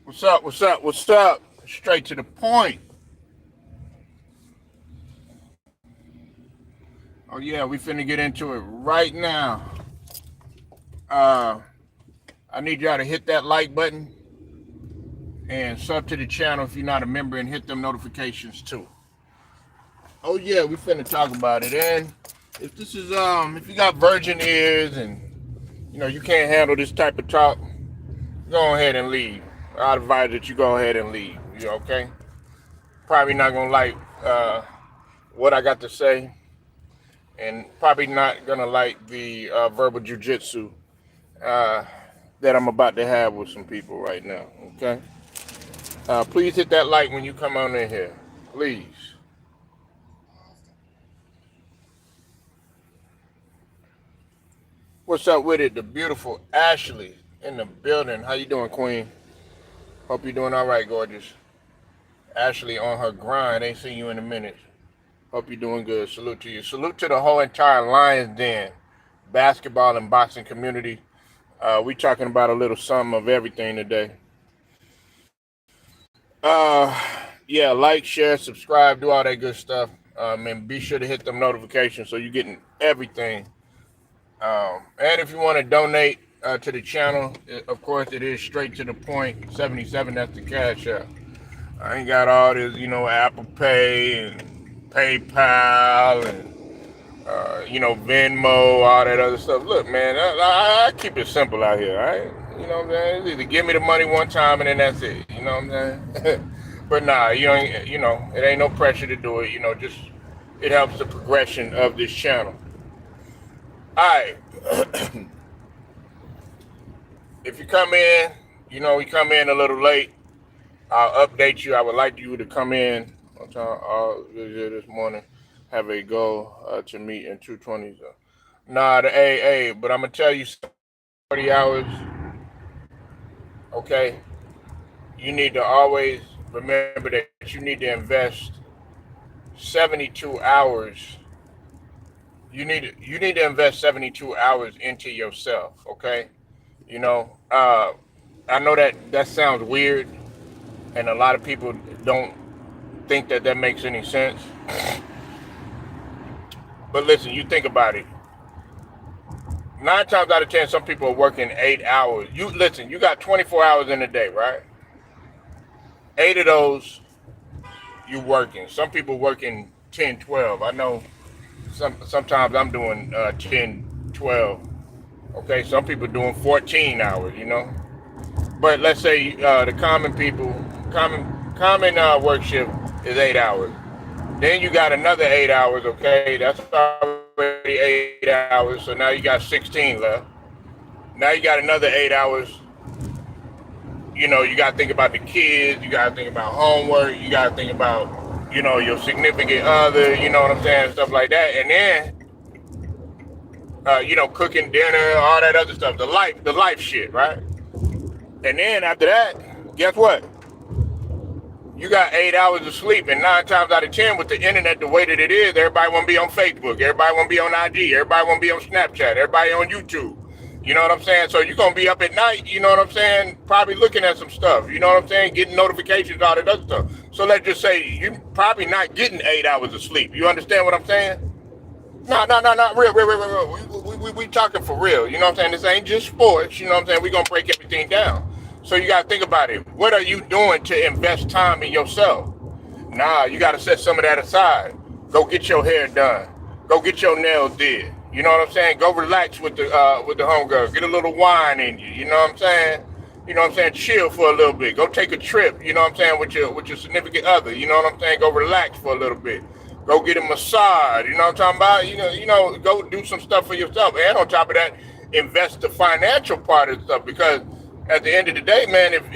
What's up? What's up? What's up? Straight to the point. Oh yeah, we finna get into it right now. Uh, I need y'all to hit that like button and sub to the channel if you're not a member, and hit them notifications too. Oh yeah, we finna talk about it. And if you got virgin ears and you can't handle this type of talk, go ahead and leave. I advise that you go ahead and leave. You okay? Probably not gonna like what I got to say, and probably not gonna like the verbal jujitsu uh, that I'm about to have with some people right now. Okay, please hit that like when you come on in here, please. What's up with it? The beautiful Ashley in the building. How you doing, Queen? Hope you're doing all right, gorgeous. Ashley on her grind. Ain't seen you in a minute. Hope you're doing good. Salute to you. Salute to the whole entire Lions Den basketball and boxing community. We talking about a little something of everything today. Yeah, like, share, subscribe, do all that good stuff. And be sure to hit them notifications so you're getting everything. And if you want to donate to the channel, of course, it is straight to the point. 77, that's the cash app. I ain't got all this, Apple Pay and PayPal and Venmo, all that other stuff. Look, man, I keep it simple out here, all right? You know what I'm saying? It's either give me the money one time and then that's it. You know what I'm saying? But nah, it ain't no pressure to do it. Just it helps the progression of this channel. All right. If you come in, we come in a little late, I'll update you. I would like you to come in on time this morning. Have a goal to meet in 220s. Nah, the AA, but I'm gonna tell you 40 hours. Okay, you need to always remember that you need to invest 72 hours. You need to invest 72 hours into yourself. Okay, I know that sounds weird, and a lot of people don't think that makes any sense. But listen, you think about it. 9 times out of 10, some people are working 8 hours. You got 24 hours in a day, right? 8 of those you working. Some people working 10, 12. I know sometimes I'm doing 10, 12. Okay, some people doing 14 hours, But let's say the common work shift is 8 hours. Then you got another 8 hours, okay? That's already 8 hours, so now you got 16 left. Now you got another 8 hours. You got to think about the kids, you got to think about homework, you got to think about, your significant other, you know what I'm saying, stuff like that. And then, cooking dinner, all that other stuff, the life shit, right? And then after that, guess what? You got 8 hours of sleep, and 9 times out of 10, with the internet the way that it is, everybody want to be on Facebook, everybody want to be on IG, everybody want to be on Snapchat, everybody on YouTube. You know what I'm saying? So you're going to be up at night, you know what I'm saying, probably looking at some stuff, you know what I'm saying, getting notifications, all that other stuff. So let's just say you're probably not getting 8 hours of sleep. You understand what I'm saying? No, real. We talking for real. You know what I'm saying? This ain't just sports. You know what I'm saying? We're going to break everything down. So you got to think about it. What are you doing to invest time in yourself? Nah, you got to set some of that aside. Go get your hair done. Go get your nails did. You know what I'm saying? Go relax with the homegirl. Get a little wine in you. You know what I'm saying? You know what I'm saying? Chill for a little bit. Go take a trip. You know what I'm saying? With your significant other. You know what I'm saying? Go relax for a little bit. Go get a massage. You know what I'm talking about? Go do some stuff for yourself. And on top of that, invest the financial part of stuff, because at the end of the day, man, if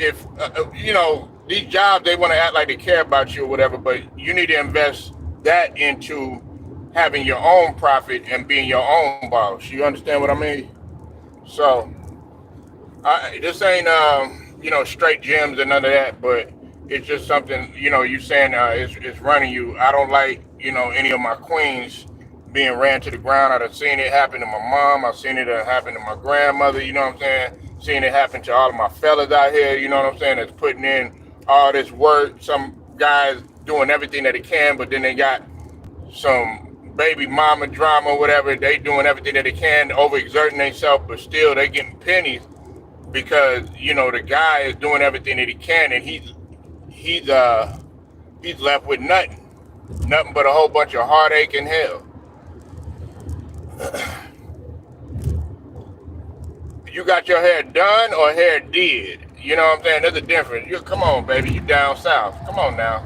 these jobs, they want to act like they care about you or whatever, but you need to invest that into having your own profit and being your own boss. You understand what I mean? So, this ain't straight gems and none of that, but it's just something you saying it's running you. I don't like any of my queens being ran to the ground. I've seen it happen to my mom. I've seen it happen to my grandmother, you know what I'm saying? Seen it happen to all of my fellas out here, you know what I'm saying, that's putting in all this work. Some guys doing everything that they can, but then they got some baby mama drama or whatever. They doing everything that they can, overexerting themselves, but still they getting pennies because, you know, the guy is doing everything that he can, and he's left with nothing but a whole bunch of heartache and hell. You got your hair done or hair did? You know what I'm saying? There's a difference. Come on, baby, you down south. Come on now.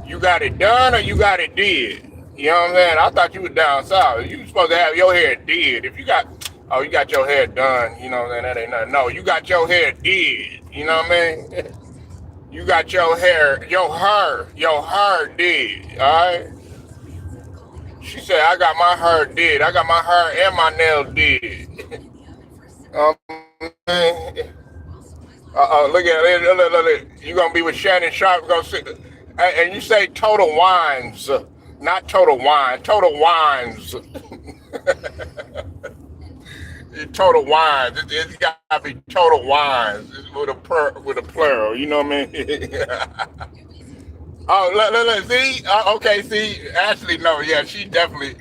You got it done or you got it did? You know what I'm saying? I thought you was down south. You supposed to have your hair did. If you got, oh, you got your hair done, you know what I'm saying? That ain't nothing. No, you got your hair did. You know what I mean? You got your hair did, all right? She said, I got my hair did. I got my hair and my nails did. Look at it. You gonna be with Shannon Sharp? Gonna sit, and you say Total Wines, not Total Wine. Total Wines. Total Wines. It's got to be Total Wines with a plural. You know what I mean? Oh, look, see? Okay, see, Ashley, no, yeah, she definitely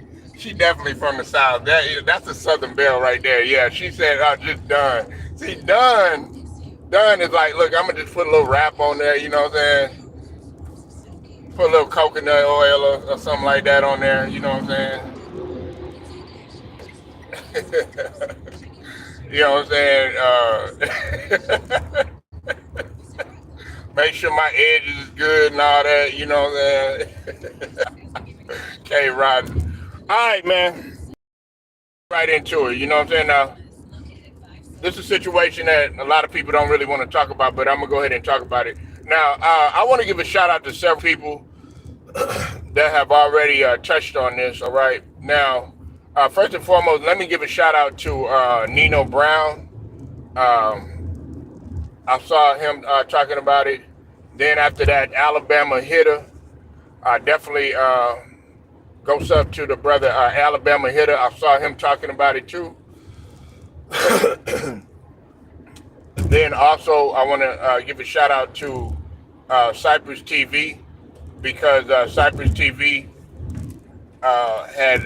from the South. That's a Southern belle right there. Yeah, she said, just done. See, done is like, look, I'm going to just put a little wrap on there, you know what I'm saying? Put a little coconut oil or something like that on there, you know what I'm saying? You know what I'm saying? Make sure my edges is good and all that, you know what I'm saying? Okay, Rod. All right, man. Right into it, you know what I'm saying? Now, this is a situation that a lot of people don't really want to talk about, but I'm going to go ahead and talk about it. Now, I want to give a shout out to several people that have already touched on this, all right? Now, first and foremost, let me give a shout out to Nino Brown. I saw him talking about it. Then after that, Alabama hitter. Definitely goes up to the brother Alabama hitter. I saw him talking about it too. Then also, I want to give a shout out to Cypress TV, because Cypress TV had,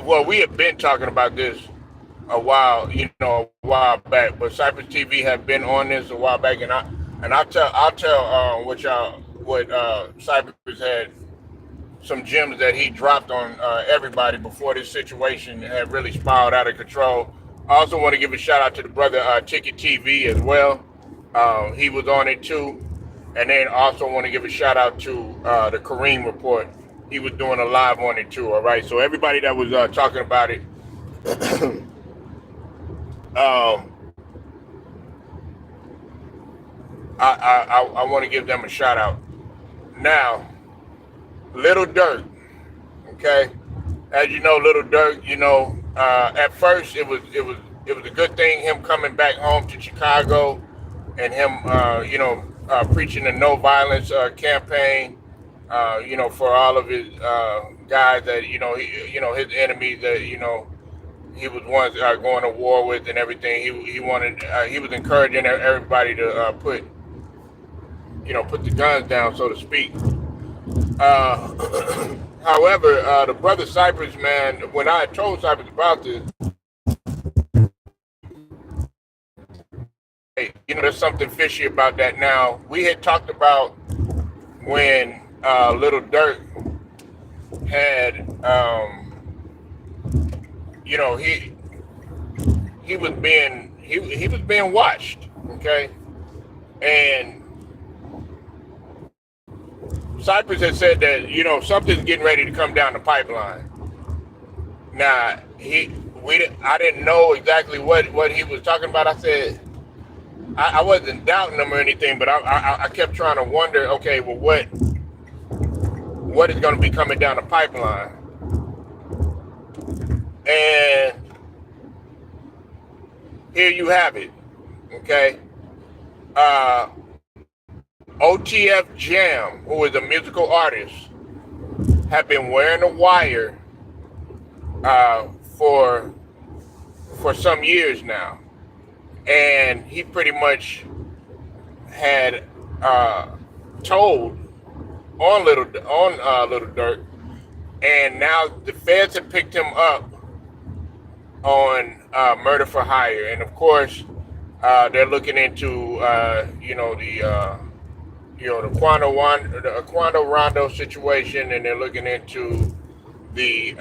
well, we have been talking about this a while back, but Cypress TV have been on this a while back, and I'll tell what Cypress had some gems that he dropped on everybody before this situation had really spiraled out of control. I also want to give a shout out to the brother Ticket TV as well. He was on it too. And then also want to give a shout out to the Kareem Report. He was doing a live on it too, all right? So everybody that was talking about it, I want to give them a shout out. Now, Little Durk, okay? As you know, Little Durk, you know, at first it was a good thing, him coming back home to Chicago and him, preaching the no violence campaign, for all of his guys that, his enemies that, he was once going to war with and everything. He was encouraging everybody to put the guns down, so to speak. However, the brother Cypress, man, when I told Cypress about this, hey, there's something fishy about that now. We had talked about when Little Durk had, he was being watched, okay, and Cypress had said that something's getting ready to come down the pipeline. Now I didn't know exactly what he was talking about. I said I wasn't doubting him or anything, but I kept trying to wonder, okay, well, what is going to be coming down the pipeline? And here you have it, okay? OTF Jam, who is a musical artist, have been wearing a wire uh, for some years now, and he pretty much had told on Little Durk, and now the feds have picked him up on murder for hire, and of course they're looking into the Quando Rondo situation, and they're looking into the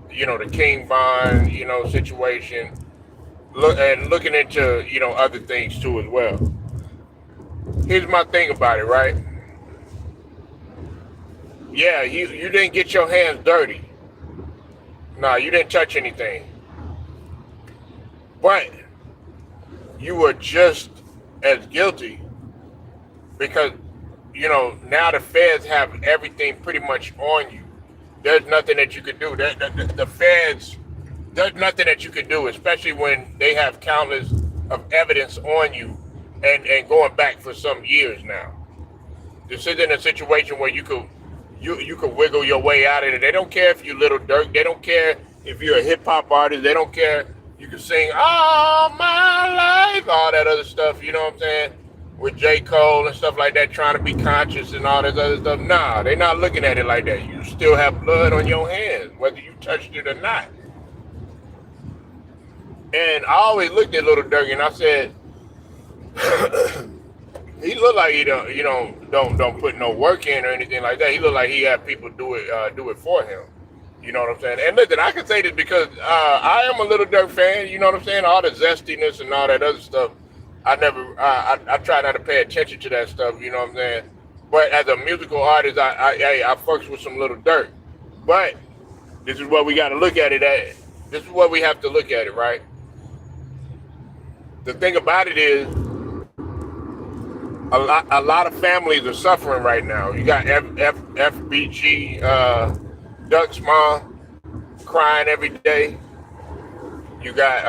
the King Von situation, and looking into other things too as well. Here's my thing about it, right? Yeah, you didn't get your hands dirty. No, you didn't touch anything. But you were just as guilty because, now the feds have everything pretty much on you. There's nothing that you could do. The feds, there's nothing that you could do, especially when they have countless of evidence on you and going back for some years now. This isn't a situation where you could wiggle your way out of it. They don't care if you're Little Durk. They don't care if you're a hip hop artist. They don't care. You can sing all my life, all that other stuff. You know what I'm saying? With J. Cole and stuff like that, trying to be conscious and all this other stuff. Nah, they're not looking at it like that. You still have blood on your hands, whether you touched it or not. And I always looked at Little Durk and I said, he looked like he don't put no work in or anything like that. He looked like he had people do it for him. You know what I'm saying? And listen, I can say this because I am a Little Durk fan. You know what I'm saying? All the zestiness and all that other stuff. I try not to pay attention to that stuff. You know what I'm saying? But as a musical artist, I fucks with some Little Durk. But this is what we got to look at it at. This is what we have to look at it, right? The thing about it is, a lot of families are suffering right now. You got FBG, Duck's mom crying every day. You got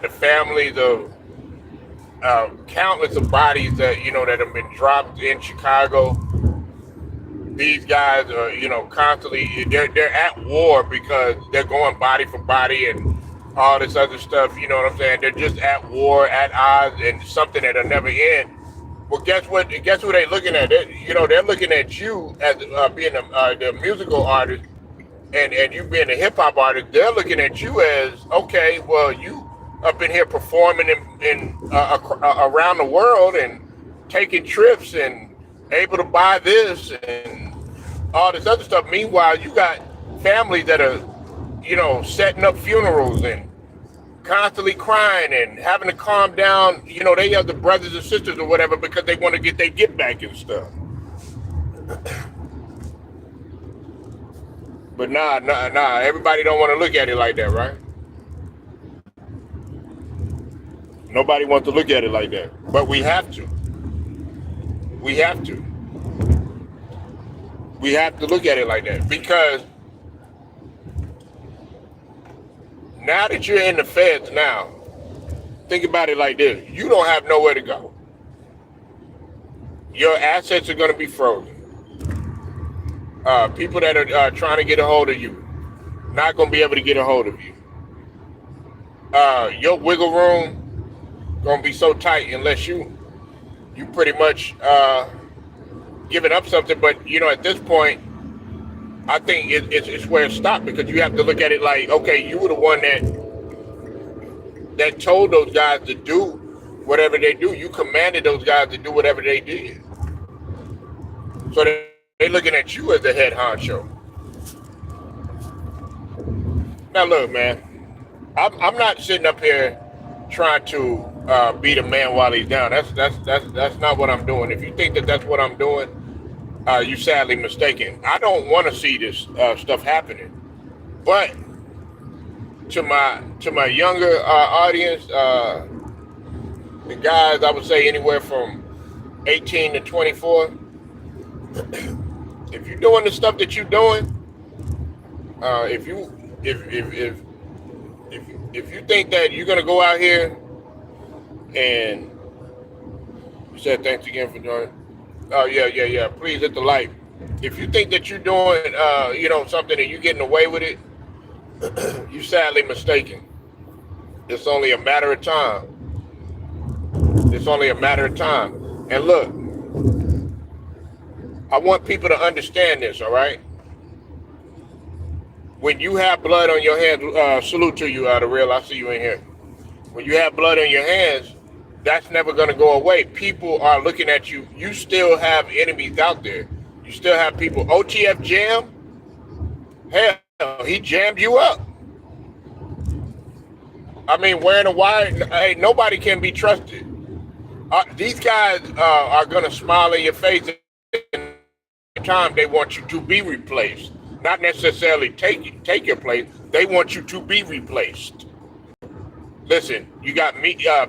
the families of countless of bodies that that have been dropped in Chicago. These guys are constantly they're at war because they're going body for body and all this other stuff. You know what I'm saying? They're just at war, at odds, and something that'll never end. Well, guess what? Guess who they're looking at? They're looking at you as being the musical artist, and you being a hip hop artist. They're looking at you as, okay, well, you up in here performing in around the world and taking trips and able to buy this and all this other stuff. Meanwhile, you got families that are setting up funerals and constantly crying and having to calm down. They have the brothers and sisters or whatever because they want to get their get back and stuff. But nah, everybody don't want to look at it like that, right? Nobody wants to look at it like that. But we have to. We have to. We have to look at it like that because now that you're in the feds now, think about it like this. You don't have nowhere to go. Your assets are going to be frozen. People that are trying to get a hold of you, not going to be able to get a hold of you. Your wiggle room going to be so tight unless you pretty much giving up something. But, at this point, I think it's where it stopped because you have to look at it like, okay, you were the one that told those guys to do whatever they do. You commanded those guys to do whatever they did. So they're looking at you as the head honcho. Now look, man, I'm not sitting up here trying to beat a man while he's down. That's not what I'm doing. If you think that that's what I'm doing, you're sadly mistaken. I don't want to see this stuff happening. But to my younger audience, the guys, I would say anywhere from 18 to 24, if you're doing the stuff that you're doing, if you think that you're gonna go out here and you said thanks again for joining. Oh yeah. Please hit the like. If you think that you're doing, something and you're getting away with it, you're sadly mistaken. It's only a matter of time. It's only a matter of time. And look, I want people to understand this. All right. When you have blood on your hands, salute to you, the real. I see you in here. When you have blood on your hands, that's never going to go away. People are looking at you. You still have enemies out there. You still have people. OTF Jam, hell, he jammed you up. I mean, wearing a wire, hey, nobody can be trusted. These guys are going to smile in your face every time they want you to be replaced. Not necessarily take your place. They want you to be replaced. Listen, you got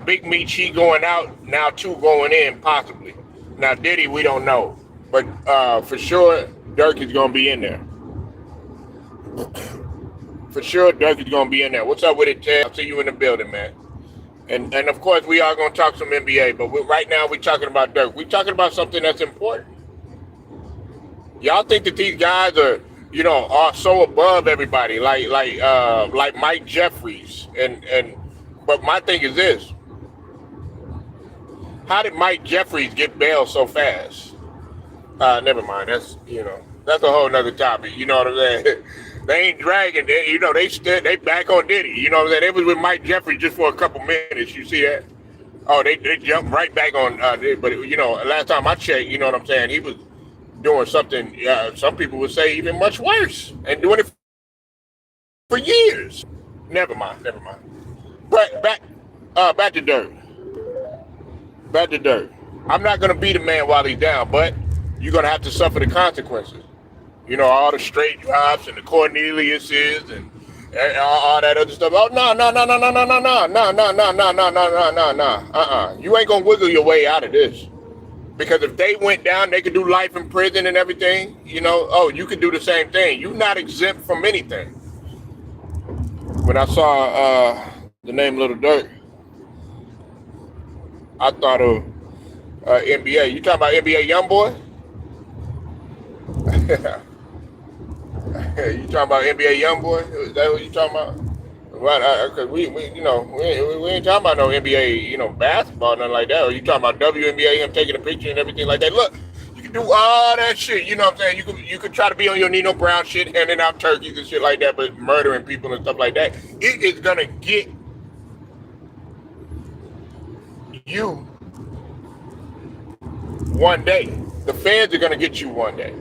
Big Meech, he going out, now 2 going in, possibly. Now, Diddy, we don't know. But for sure, Durk is going to be in there. For sure, Durk is going to be in there. What's up with it, Ted? I'll see you in the building, man. And of course, we are going to talk some NBA, but right now we're talking about Durk. We're talking about something that's important. Y'all think that these guys are so above everybody, like Mike Jeffries. But my thing is this. How did Mike Jeffries get bailed so fast? Never mind. That's a whole nother topic. You know what I'm saying? They ain't dragging. They back on Diddy. You know what I'm saying? They was with Mike Jeffries just for a couple minutes. You see that? Oh, they jumped right back on Diddy. But last time I checked, you know what I'm saying? He was doing something. Some people would say even much worse, and doing it for years. Never mind. But back to Durk. Back to Durk. I'm not gonna beat a man while he's down, but you're gonna have to suffer the consequences. All the straight drops and the Corneliuses and all that other stuff. Oh no. You ain't gonna wiggle your way out of this. Because if they went down, they could do life in prison and everything. You could do the same thing. You're not exempt from anything. When I saw the name Little Durk, I thought of NBA. You talking about NBA YoungBoy? You talking about NBA YoungBoy? Is that what you talking about? Well, because we ain't talking about no NBA, basketball, nothing like that. Or you talking about WNBA, him taking a picture and everything like that? Look, you can do all that shit. You know what I'm saying? You could try to be on your Nino Brown shit, handing out turkeys and shit like that, but murdering people and stuff like that. It is gonna get you one day. The feds are gonna get you one day.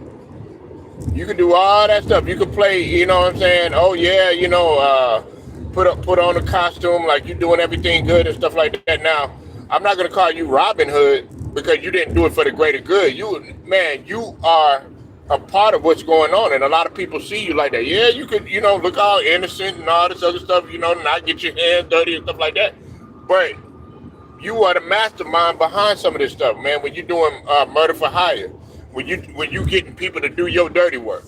You can do all that stuff. You can play, you know what I'm saying? Oh yeah, put on a costume like you're doing everything good and stuff like that. Now, I'm not gonna call you Robin Hood because you didn't do it for the greater good. You are a part of what's going on, and a lot of people see you like that. Yeah, you could, look all innocent and all this other stuff, not get your hands dirty and stuff like that. But you are the mastermind behind some of this stuff, man. When you're doing murder for hire, when you getting people to do your dirty work.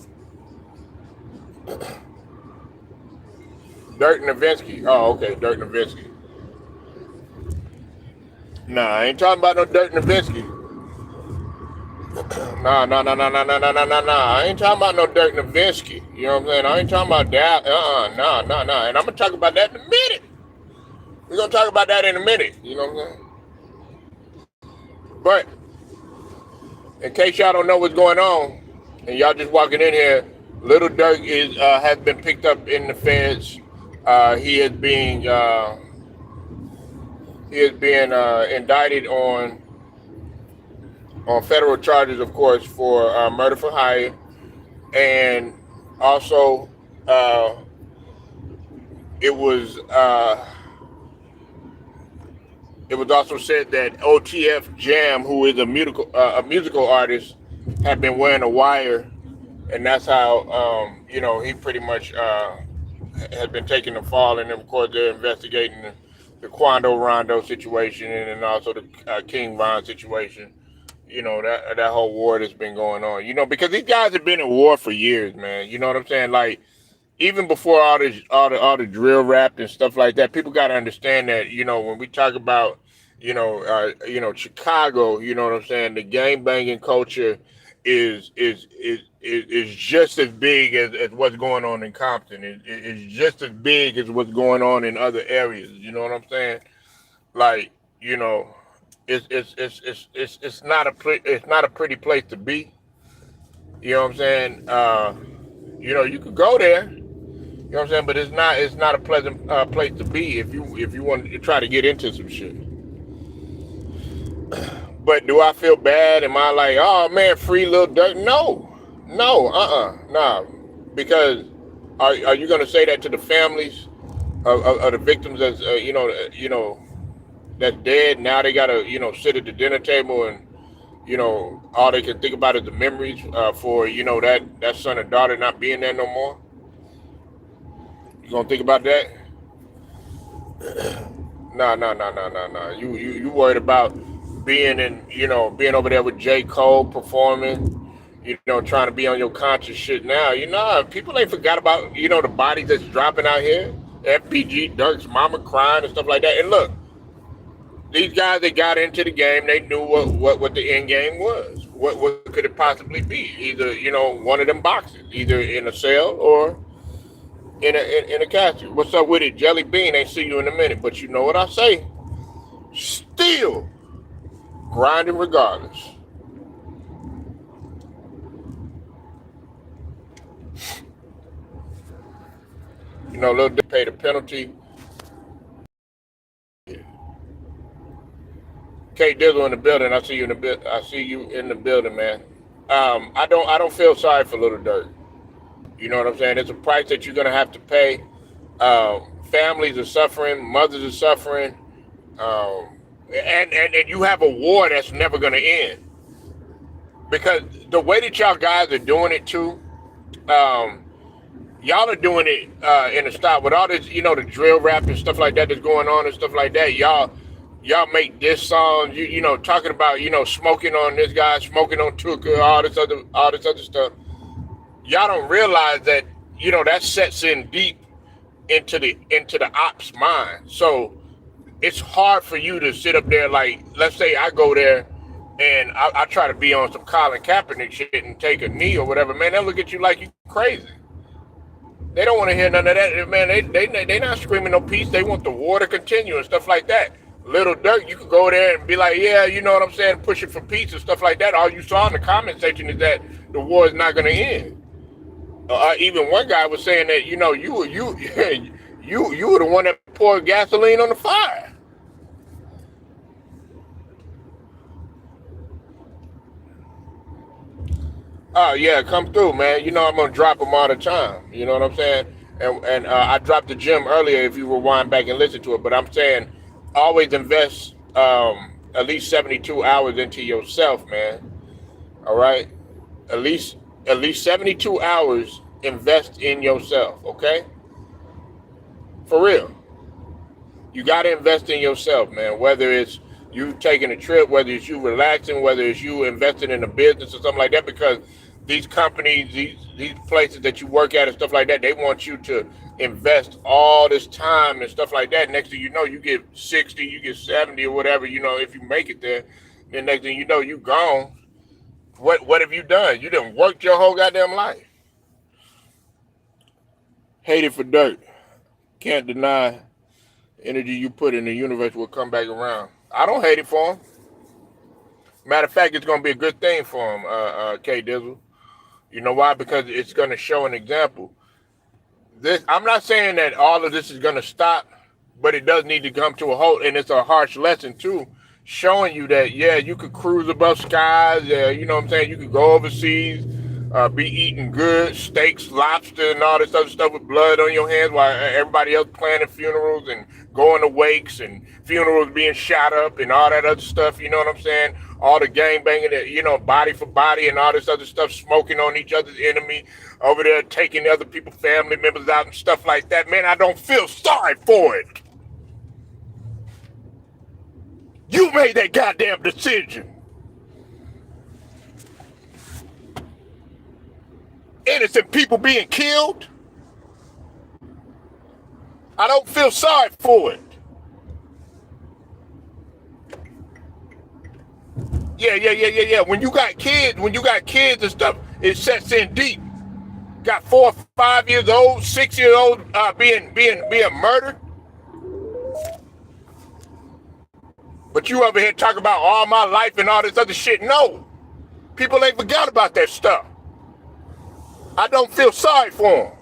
Dirk Nowitzki. Oh, okay, Dirk Nowitzki. Nah, I ain't talking about no Dirk Nowitzki. Nah. I ain't talking about no Dirk Nowitzki. You know what I'm saying? I ain't talking about that. Nah. And I'm gonna talk about that in a minute. We're gonna talk about that in a minute. You know what I'm saying? But in case y'all don't know what's going on, and y'all just walking in here, Little Durk has been picked up in the feds. He is being indicted on federal charges, of course, for murder for hire, and also it was also said that OTF Jam, who is a musical artist, had been wearing a wire, and that's how he pretty much has been taking the fall. And of course they're investigating the Quando Rondo situation and also the King Von situation. That whole war that's been going on. Because these guys have been in war for years, man. You know what I'm saying? Like, even before all the drill rap and stuff like that, people got to understand that, when we talk about Chicago. You know what I'm saying? The gang banging culture is just as big as what's going on in Compton. It's just as big as what's going on in other areas. You know what I'm saying? Like, you know, it's not it's not a pretty place to be. You know what I'm saying? You could go there. You know what I'm saying? But it's not a pleasant place to be if you want to try to get into some shit. But do I feel bad? Am I like, oh man, free little Durk? No, nah. Because are you gonna say that to the families of the victims that's that's dead? Now they gotta sit at the dinner table and all they can think about is the memories for that son or daughter not being there no more. You gonna think about that? No. You worried about being over there with J. Cole performing, trying to be on your conscious shit now. People ain't forgot about, the bodies that's dropping out here. FPG, Durk's mama crying and stuff like that. And look, these guys that got into the game, they knew what the end game was. What could it possibly be? Either, one of them boxes, either in a cell or in a casket. What's up with it? Jelly Bean, ain't see you in a minute. But you know what I say? Still grinding regardless. Lil Dick paid a penalty. K Dizzle in the building. I see you in the building, man. I don't feel sorry for Little Durk. You know what I'm saying? It's a price that you're gonna have to pay. Families are suffering, mothers are suffering, and you have a war that's never gonna end. Because the way that y'all guys are doing it too, y'all are doing it in a style with all this, the drill rap and stuff like that that's going on and stuff like that. Y'all make this song, talking about, smoking on this guy, smoking on Tuka, all this other stuff. Y'all don't realize that, that sets in deep into the ops mind. So it's hard for you to sit up there like, let's say I go there and I try to be on some Colin Kaepernick shit and take a knee or whatever, man, they'll look at you like you crazy. They don't want to hear none of that, man. They not screaming no peace. They want the war to continue and stuff like that. Little Durk, you could go there and be like, yeah, you know what I'm saying, pushing for peace and stuff like that. All you saw in the comment section is that the war is not going to end. Even one guy was saying that, you were the one that poured gasoline on the fire. Oh yeah, come through, man. I'm gonna drop them all the time. You know what I'm saying? And I dropped the gym earlier. If you rewind back and listen to it, but I'm saying always invest at least 72 hours into yourself, man. All right, at least 72 hours invest in yourself. Okay, for real. You gotta invest in yourself, man. Whether it's you taking a trip, whether it's you relaxing, whether it's you investing in a business or something like that, because these companies, these places that you work at and stuff like that, they want you to invest all this time and stuff like that. Next thing you know, you get 60, you get 70 or whatever, if you make it there. Then next thing you know, you gone. What have you done? You done worked your whole goddamn life. Hate it for dirt. Can't deny energy you put in the universe will come back around. I don't hate it for him. Matter of fact, it's going to be a good thing for him, K Dizzle. You know why? Because it's going to show an example. I'm not saying that all of this is going to stop, but it does need to come to a halt, and it's a harsh lesson too, showing you that, yeah, you could cruise above skies, you know what I'm saying? You could go overseas, be eating good steaks, lobster, and all this other stuff with blood on your hands while everybody else planning funerals and going to wakes and funerals being shot up and all that other stuff, you know what I'm saying? All the gang banging, body for body and all this other stuff, smoking on each other's enemy, over there taking other people's family members out and stuff like that. Man, I don't feel sorry for it. You made that goddamn decision. Innocent people being killed. I don't feel sorry for it. Yeah. When you got kids and stuff, it sets in deep. Got 4 or 5 years old, 6 years old, being murdered. But you over here talking about all my life and all this other shit. No, people ain't forgot about that stuff. I don't feel sorry for him.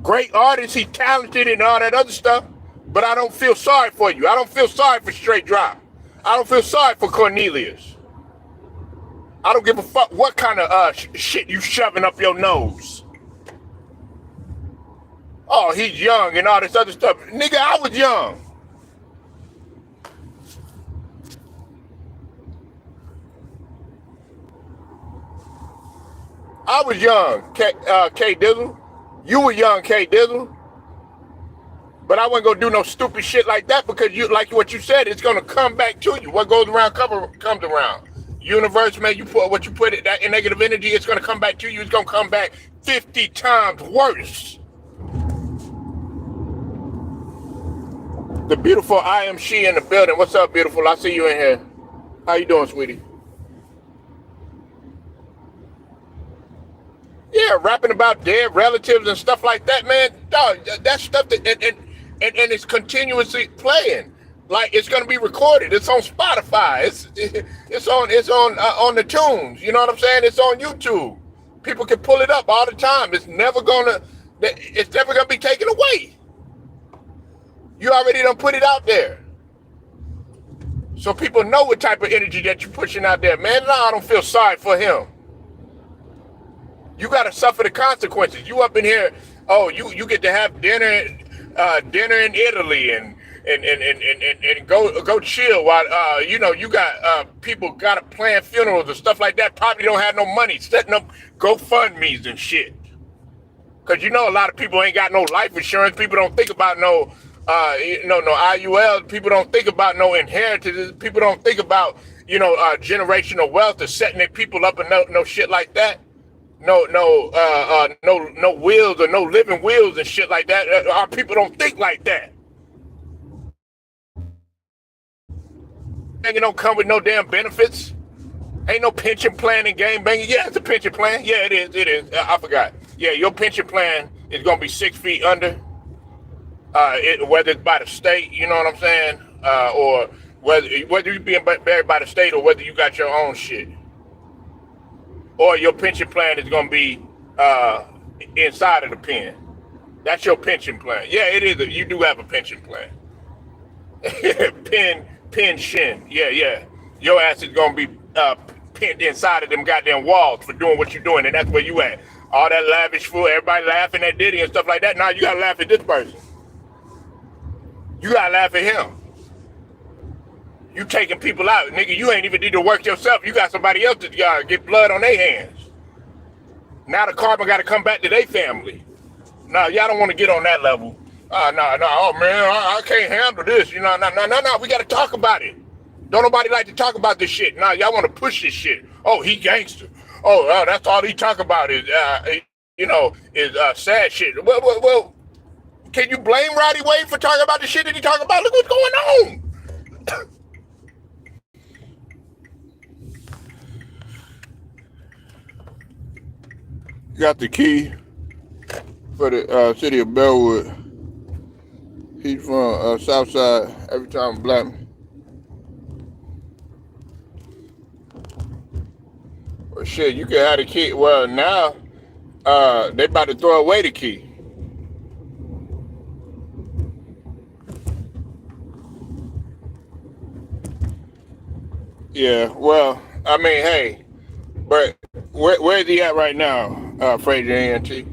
Great artist, he talented and all that other stuff. But I don't feel sorry for you. I don't feel sorry for Straight Drop. I don't feel sorry for Cornelius. I don't give a fuck what kind of shit you shoving up your nose. Oh, he's young and all this other stuff. Nigga, I was young. I was young, K Dizzle. You were young, K Dizzle. But I wasn't gonna do no stupid shit like that because you, like what you said, it's gonna come back to you. What goes around comes around. Universe, man, you put what you put it that in negative energy, it's gonna come back to you. It's gonna come back 50 times worse. The beautiful I am she in the building. What's up, beautiful? I see you in here. How you doing, sweetie? Yeah, rapping about dead relatives and stuff like that, man. Dog, that stuff that and it's continuously playing. Like it's gonna be recorded. It's on Spotify. It's on the tunes. You know what I'm saying? It's on YouTube. People can pull it up all the time. It's never gonna be taken away. You already done put it out there. So people know what type of energy that you're pushing out there, man. No, I don't feel sorry for him. You gotta suffer the consequences. You up in here, oh, you get to have dinner in Italy and go chill while you got people gotta plan funerals and stuff like that. Probably don't have no money, setting up GoFundMe's and shit. Cause you know a lot of people ain't got no life insurance. People don't think about no IUL. People don't think about no inheritances. People don't think about generational wealth or setting their people up and no shit like that. No wills or no living wills and shit like that. Our people don't think like that. And it don't come with no damn benefits. Ain't no pension plan and game banging. Yeah, it's a pension plan. Yeah, it is. I forgot. Yeah, your pension plan is gonna be 6 feet under. Whether it's by the state, you know what I'm saying, or whether you're being buried by the state or whether you got your own shit. Or your pension plan is going to be inside of the pen. That's your pension plan. Yeah, it is. You do have a pension plan. Pension. Yeah. Your ass is going to be pinned inside of them goddamn walls for doing what you're doing, and that's where you at. All that lavish food, everybody laughing at Diddy and stuff like that. Now you got to laugh at this person. You got to laugh at him. You taking people out. Nigga, you ain't even need to work yourself. You got somebody else to get blood on their hands. Now the karma got to come back to their family. No, y'all don't want to get on that level. No. Oh, man, I can't handle this. No. We got to talk about it. Don't nobody like to talk about this shit. No, y'all want to push this shit. Oh, he gangster. Oh, that's all he talk about is sad shit. Well, can you blame Roddy Wade for talking about the shit that he talking about? Look what's going on. Got the key for the city of Bellwood. He's from Southside. Every time black. Well, shit, you can have the key. Well, now they about to throw away the key. Yeah, well, I mean, hey, but where's he at right now? Fraser A&T.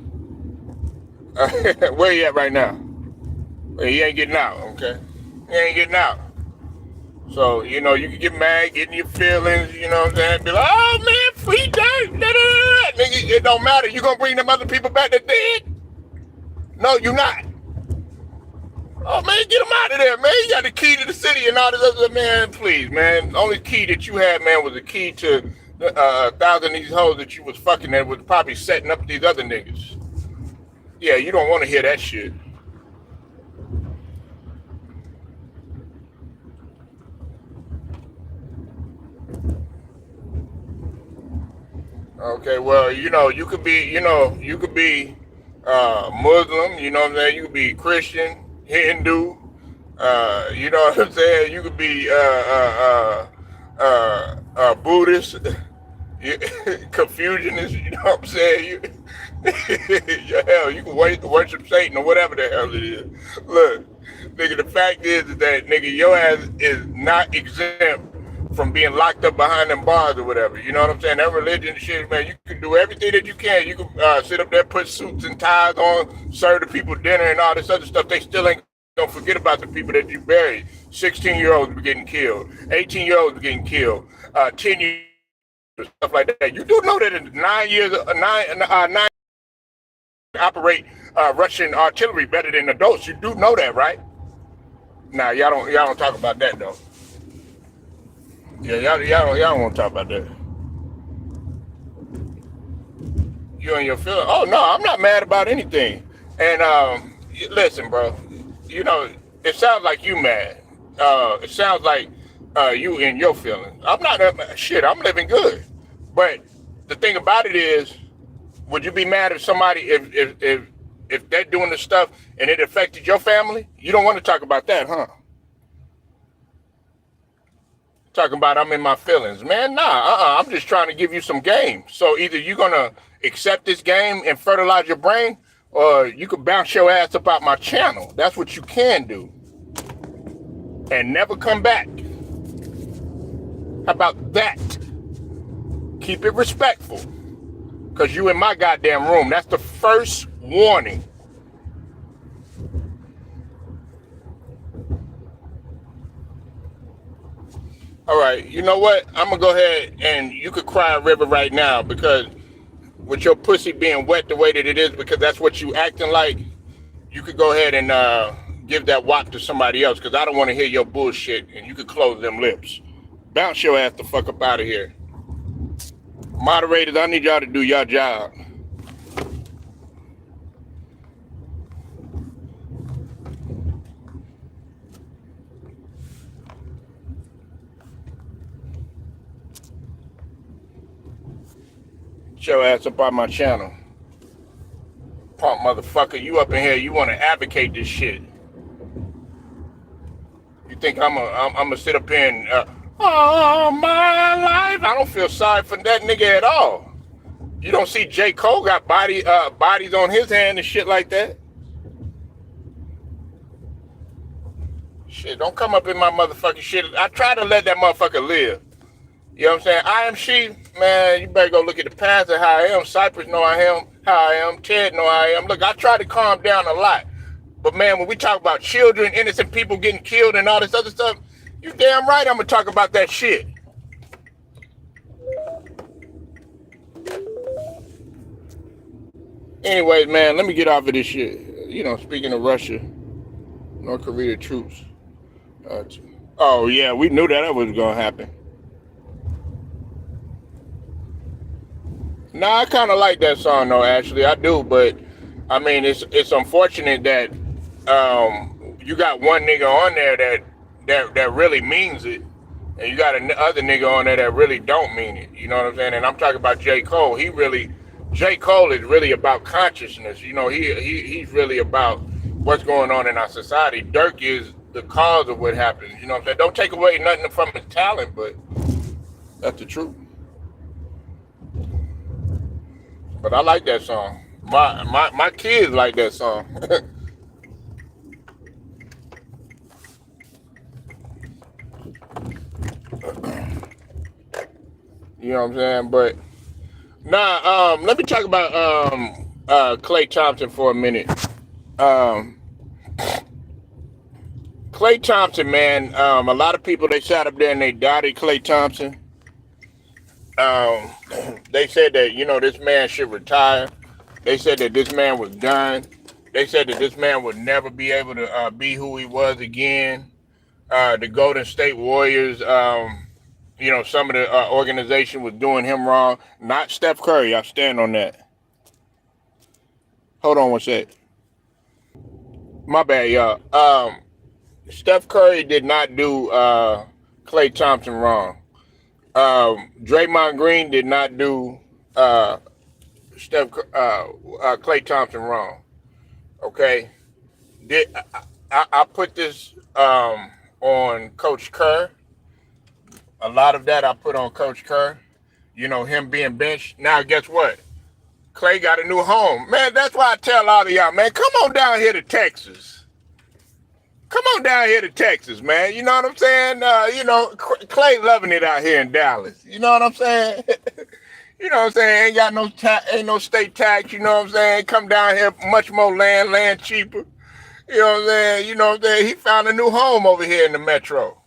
Where he at right now? He ain't getting out, okay? He ain't getting out. So, you can get mad, get in your feelings, you know what I'm saying? Be like, oh man, free Durk, nigga, it don't matter. You gonna bring them other people back that dead? No, you not. Oh man, get them out of there, man. You got the key to the city and all this other, man, please, man. The only key that you had, man, was the key to 1,000 of these hoes that you was fucking that was probably setting up these other niggas. Yeah, you don't want to hear that shit. Okay, well, you could be Muslim, you know what I'm saying? You could be Christian, Hindu, you know what I'm saying? You could be Buddhist, Confucianist, you know what I'm saying? Yeah, hell, you can worship Satan or whatever the hell it is. Look, nigga, the fact is that, nigga, your ass is not exempt from being locked up behind them bars or whatever. You know what I'm saying? That religion shit, man, you can do everything that you can. You can sit up there, put suits and ties on, serve the people dinner and all this other stuff. They still ain't gonna forget about the people that you buried. 16-year-olds were getting killed. 18-year-olds were getting killed. 10-year-olds, stuff like that. You do know that in 9 operate Russian artillery better than adults. You do know that, right? Nah, y'all don't talk about that though. Yeah, y'all don't want to talk about that. You and your feeling. Oh no, I'm not mad about anything. And listen, bro. You know, it sounds like you mad. It sounds like you in your feelings. I'm not shit. I'm living good. But the thing about it is, would you be mad if somebody if they're doing this stuff and it affected your family? You don't want to talk about that, huh? Talking about I'm in my feelings, man. Nah, I'm just trying to give you some game. So either you're gonna accept this game and fertilize your brain, or you could bounce your ass up out my channel. That's what you can do, and never come back. How about that? Keep it respectful, cause you in my goddamn room. That's the first warning. All right, you know what? I'm gonna go ahead and you could cry a river right now because with your pussy being wet the way that it is, because that's what you acting like, you could go ahead and give that wop to somebody else because I don't want to hear your bullshit and you could close them lips. Bounce your ass the fuck up out of here. Moderators, I need y'all to do your job. Get your ass up on my channel. Punk motherfucker, you up in here, you want to advocate this shit. You think I'm gonna sit up here and, oh, my life? I don't feel sorry for that nigga at all. You don't see J. Cole got bodies on his hand and shit like that? Shit, don't come up in my motherfucking shit. I try to let that motherfucker live. You know what I'm saying? I am she, man, you better go look at the past of how I am. Cypress know I am, how I am. Ted know I am. Look, I try to calm down a lot. But man, when we talk about children, innocent people getting killed and all this other stuff, you damn right I'm gonna talk about that shit. Anyways, man, let me get off of this shit. You know, speaking of Russia, North Korea troops. Oh yeah, we knew that was gonna happen. Nah, I kind of like that song though. Actually, I do. But I mean, it's unfortunate that you got one nigga on there that really means it, and you got another nigga on there that really don't mean it. You know what I'm saying? And I'm talking about J. Cole. J. Cole is really about consciousness. You know, he's really about what's going on in our society. Durk is the cause of what happens. You know what I'm saying? Don't take away nothing from his talent, but that's the truth. But I like that song. My kids like that song. You know what I'm saying? But nah, let me talk about Klay Thompson for a minute. Klay Thompson, man, a lot of people, they sat up there and they doubted Klay Thompson. They said that, you know, this man should retire. They said that this man was done. They said that this man would never be able to be who he was again. The Golden State Warriors, you know, some of the organization was doing him wrong. Not Steph Curry. I stand on that. Hold on one sec. My bad, y'all. Steph Curry did not do Klay Thompson wrong. Draymond Green did not do uh, Klay Thompson wrong. Okay, I put this on Coach Kerr. A lot of that I put on Coach Kerr. You know, him being benched. Now, guess what? Klay got a new home. Man, that's why I tell all of y'all, man, come on down here to Texas. Come on down here to Texas, man. You know what I'm saying? Klay loving it out here in Dallas. You know what I'm saying? You know what I'm saying? Ain't got ain't no state tax. You know what I'm saying? Come down here, much more land cheaper. You know what I'm saying? You know what I'm saying? He found a new home over here in the metro.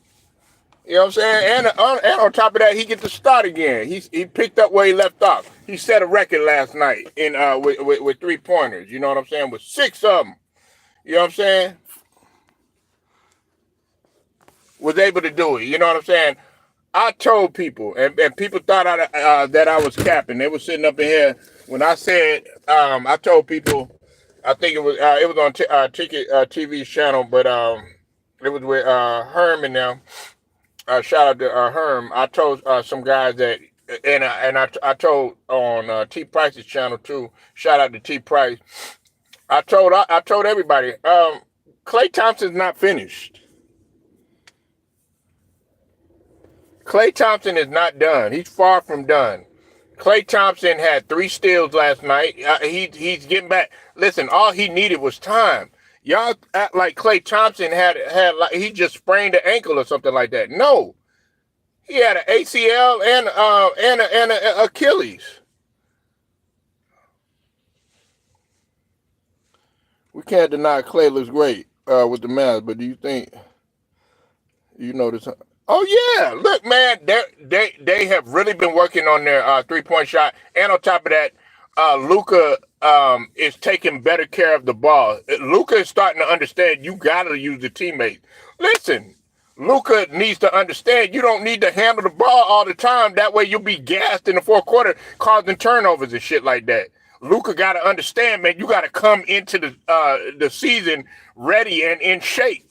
You know what I'm saying? And on top of that, he get to start again. He picked up where he left off. He set a record last night in with 3-pointers. You know what I'm saying? With 6 of them. You know what I'm saying? Was able to do it. You know what I'm saying? I told people, and people thought that I was capping. They were sitting up in here when I said, I told people, I think it was on Ticket TV's channel, but it was with Herm and them. Shout out to Herm. I told some guys that, and I told on T Price's channel too. Shout out to T Price. I told everybody, Klay Thompson's not finished. Klay Thompson is not done. He's far from done. Klay Thompson had 3 steals last night. He's getting back. Listen, all he needed was time. Y'all act like Klay Thompson had like he just sprained an ankle or something like that. No, he had an ACL and an Achilles. We can't deny Klay looks great with the mask, but do you think you notice? Oh yeah, look, man, they have really been working on their 3-point shot, and on top of that, Luka is taking better care of the ball. Luka is starting to understand you gotta use the teammate. Listen, Luka needs to understand you don't need to handle the ball all the time. That way you'll be gassed in the fourth quarter, causing turnovers and shit like that. Luka got to understand, man, you got to come into the season ready and in shape.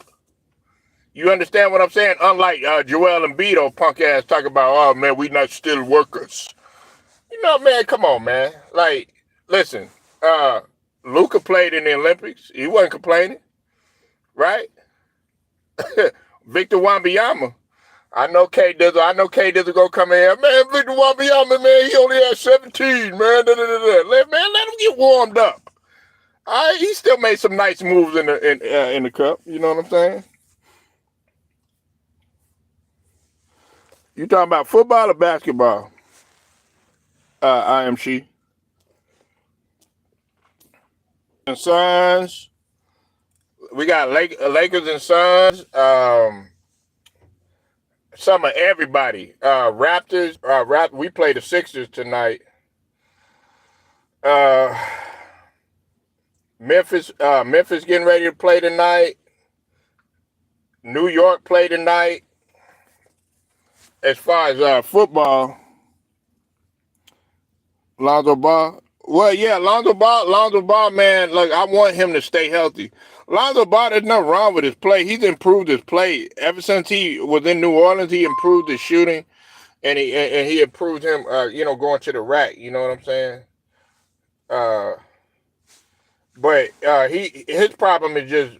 You understand what I'm saying? Unlike Joel Embiid, old punk ass, talking about, oh man, we not still workers. You know, man, come on, man. Like, listen, Luka played in the Olympics. He wasn't complaining, right? Victor Wembanyama. I know K Dizzle gonna come in here. Man, Victor Wembanyama, man, he only had 17, man. Let him get warmed up. He still made some nice moves in the cup. You know what I'm saying? You talking about football or basketball? IMC. And Suns. We got Lakers and Suns. Some of everybody. Raptors. We play the Sixers tonight. Memphis getting ready to play tonight. New York play tonight. As far as football, Lonzo Ball. Well, yeah, Lonzo Ball, man, look, I want him to stay healthy. Lonzo Ball, there's nothing wrong with his play. He's improved his play. Ever since he was in New Orleans, he improved his shooting, and he improved him, going to the rack. You know what I'm saying? But his problem is just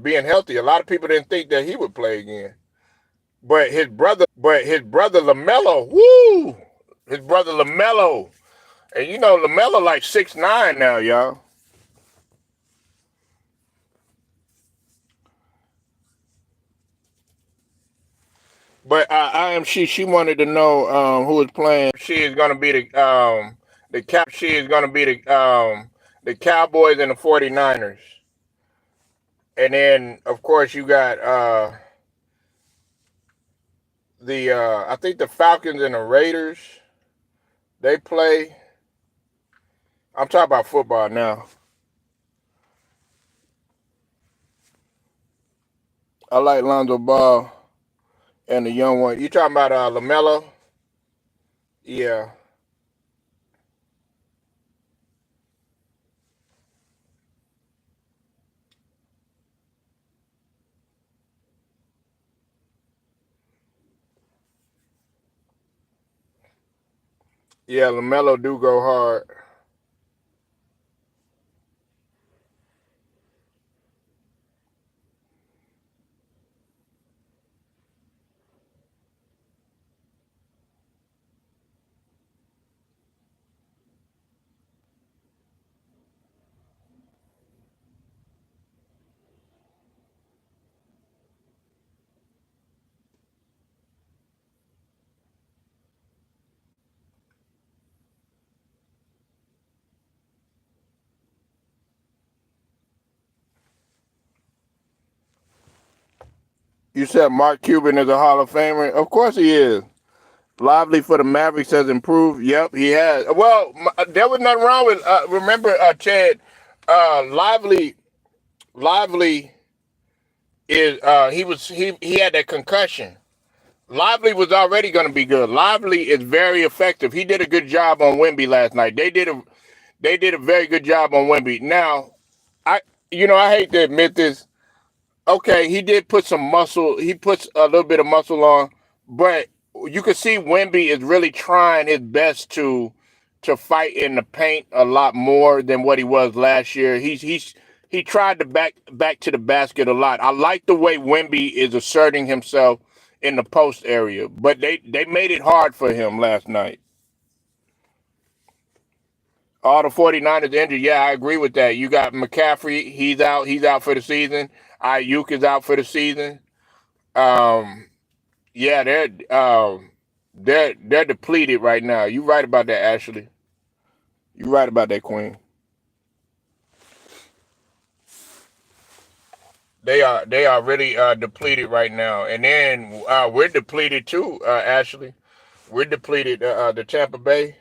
being healthy. A lot of people didn't think that he would play again. But his brother LaMelo, woo! His brother LaMelo. And you know, LaMelo like 6'9" now, y'all. But she wanted to know who is playing. She is gonna be the Cowboys and the 49ers. And then of course you got I think the Falcons and the Raiders. They play. I'm talking about football now. I like Lonzo Ball and the young one. You talking about LaMelo? Yeah. Yeah, LaMelo do go hard. You said Mark Cuban is a Hall of Famer. Of course he is. Lively for the Mavericks has improved. Yep, he has. Well, there was nothing wrong with. Remember, Chad, Lively, Lively is he had that concussion. Lively was already going to be good. Lively is very effective. He did a good job on Wemby last night. They did a very good job on Wemby. Now, I I hate to admit this. Okay, he did put some muscle. He puts a little bit of muscle on, but you can see Wemby is really trying his best to fight in the paint a lot more than what he was last year. He tried to back to the basket a lot. I like the way Wemby is asserting himself in the post area, but they made it hard for him last night. All the 49ers injured. Yeah, I agree with that. You got McCaffrey, he's out. He's out for the season. Ayuk is out for the season. Um, yeah, they're depleted right now. You right about that, Ashley. You right about that, Queen. They are really depleted right now, and then we're depleted too, Ashley. We're depleted. The Tampa Bay.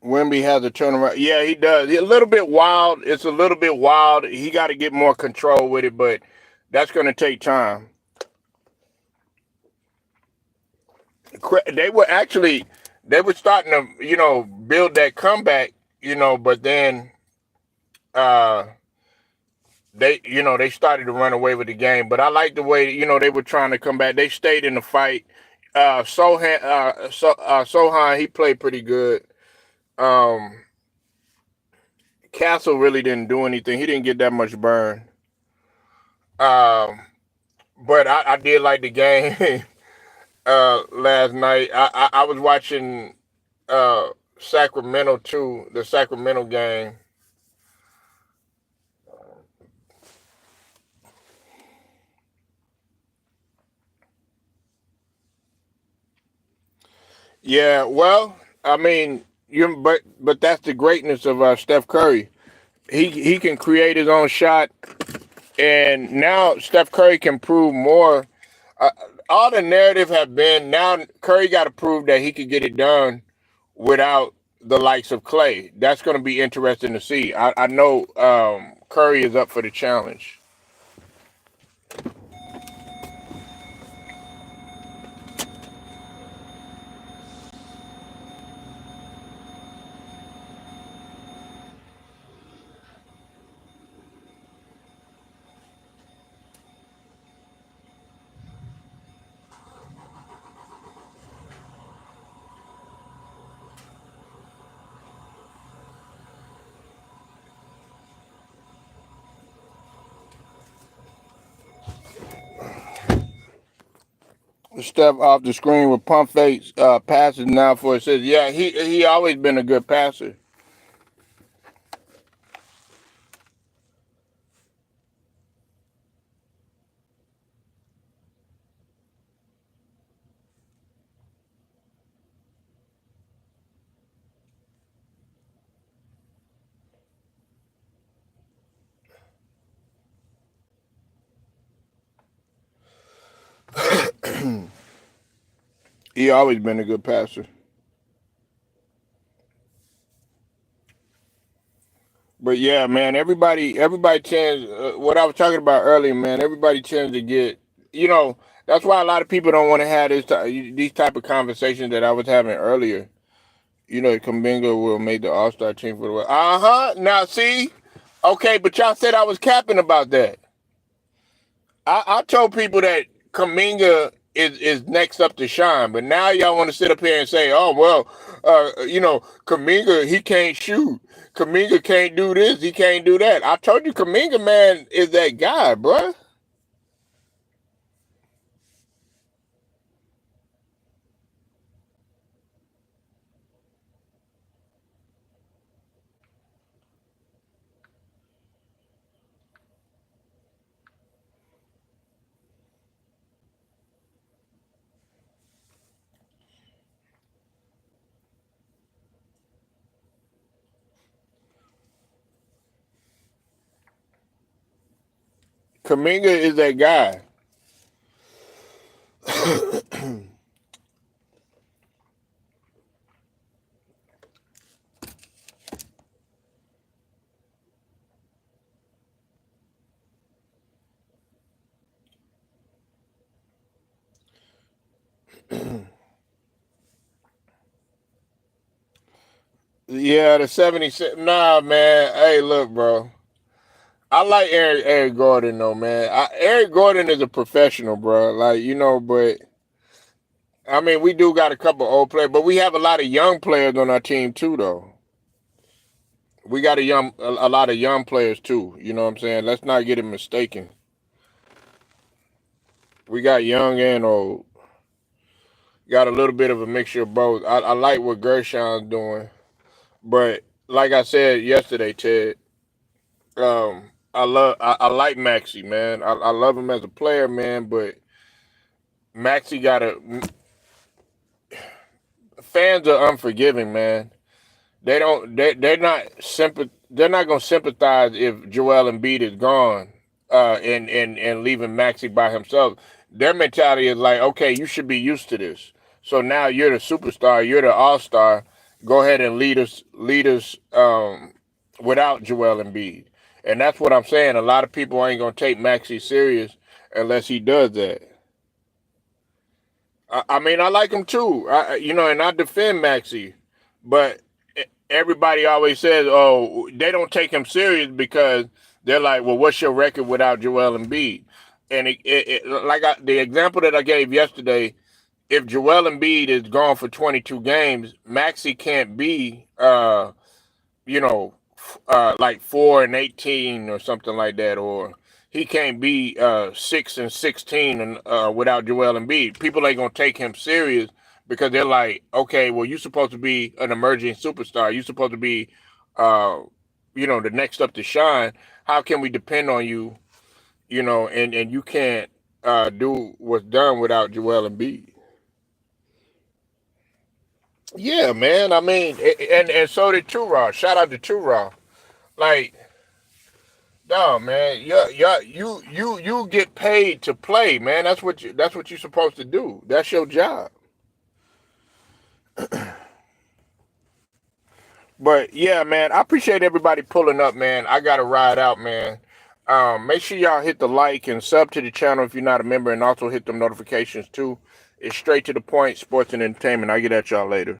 Wemby has a turnaround. Yeah, he does. He's a little bit wild. It's a little bit wild. He got to get more control with it, but that's going to take time. They were starting to build that comeback, but then uh they started to run away with the game. But I like the way they were trying to come back. They stayed in the fight. Sohan, he played pretty good. Um, Castle really didn't do anything. He didn't get that much burn. Um, but I did like the game last night. I was watching uh Sacramento too, the Sacramento game. Yeah, well, I mean, but that's the greatness of Steph Curry. He can create his own shot, and now Steph Curry can prove more. Uh, all the narrative have been now Curry got to prove that he could get it done without the likes of Klay. That's going to be interesting to see. I know Curry is up for the challenge. Step off the screen with pump fakes, passes now for it says, yeah, he always been a good passer. He always been a good passer. But yeah, man, everybody tends. What I was talking about earlier, man. Everybody tends to get, you know, that's why a lot of people don't want to have these type of conversations that I was having earlier. You know, Kuminga will make the All Star team for the. Now see, okay, but y'all said I was capping about that. I told people that Kuminga is next up to shine, but now y'all want to sit up here and say, oh well, Kuminga, he can't shoot. Kuminga can't do this, he can't do that. I told you Kuminga, man, is that guy, bruh. Kuminga is that guy. Yeah, the 76. Nah, man. Hey, look, bro. I like Eric Gordon though, man. Eric Gordon is a professional, bro. Like, but I mean, we do got a couple old players, but we have a lot of young players on our team too, though. We got a lot of young players too. You know what I'm saying? Let's not get it mistaken. We got young and old. Got a little bit of a mixture of both. I like what Gershon's doing, but like I said yesterday, Ted, I like Maxey, man. I love him as a player, man. But Maxey got a fans are unforgiving, man. They're not gonna sympathize if Joel Embiid is gone, and leaving Maxey by himself. Their mentality is like, okay, you should be used to this. So now you're the superstar, you're the all-star. Go ahead and lead us without Joel Embiid. And that's what I'm saying. A lot of people ain't gonna take Maxey serious unless he does that. I mean, I like him too. And I defend Maxey, but everybody always says, "Oh, they don't take him serious because they're like, well, what's your record without Joel Embiid?" And the example that I gave yesterday, if Joel Embiid is gone for 22 games, Maxey can't be, like 4-18 or something like that, or he can't be 6-16 and without Joel Embiid. People ain't gonna take him serious because they're like, okay, well, you're supposed to be an emerging superstar. You're supposed to be, the next up to shine. How can we depend on you? And you can't do what's done without Joel Embiid. Yeah, man. I mean, and so did Two Raw. Shout out to Two Raw. Like, no, man. Yeah, you get paid to play, man. That's what you're supposed to do. That's your job. But yeah, man, I appreciate everybody pulling up, man. I gotta ride out, man. Make sure y'all hit the like and sub to the channel if you're not a member, and also hit them notifications too. It's straight to the point, sports and entertainment. I'll get at y'all later.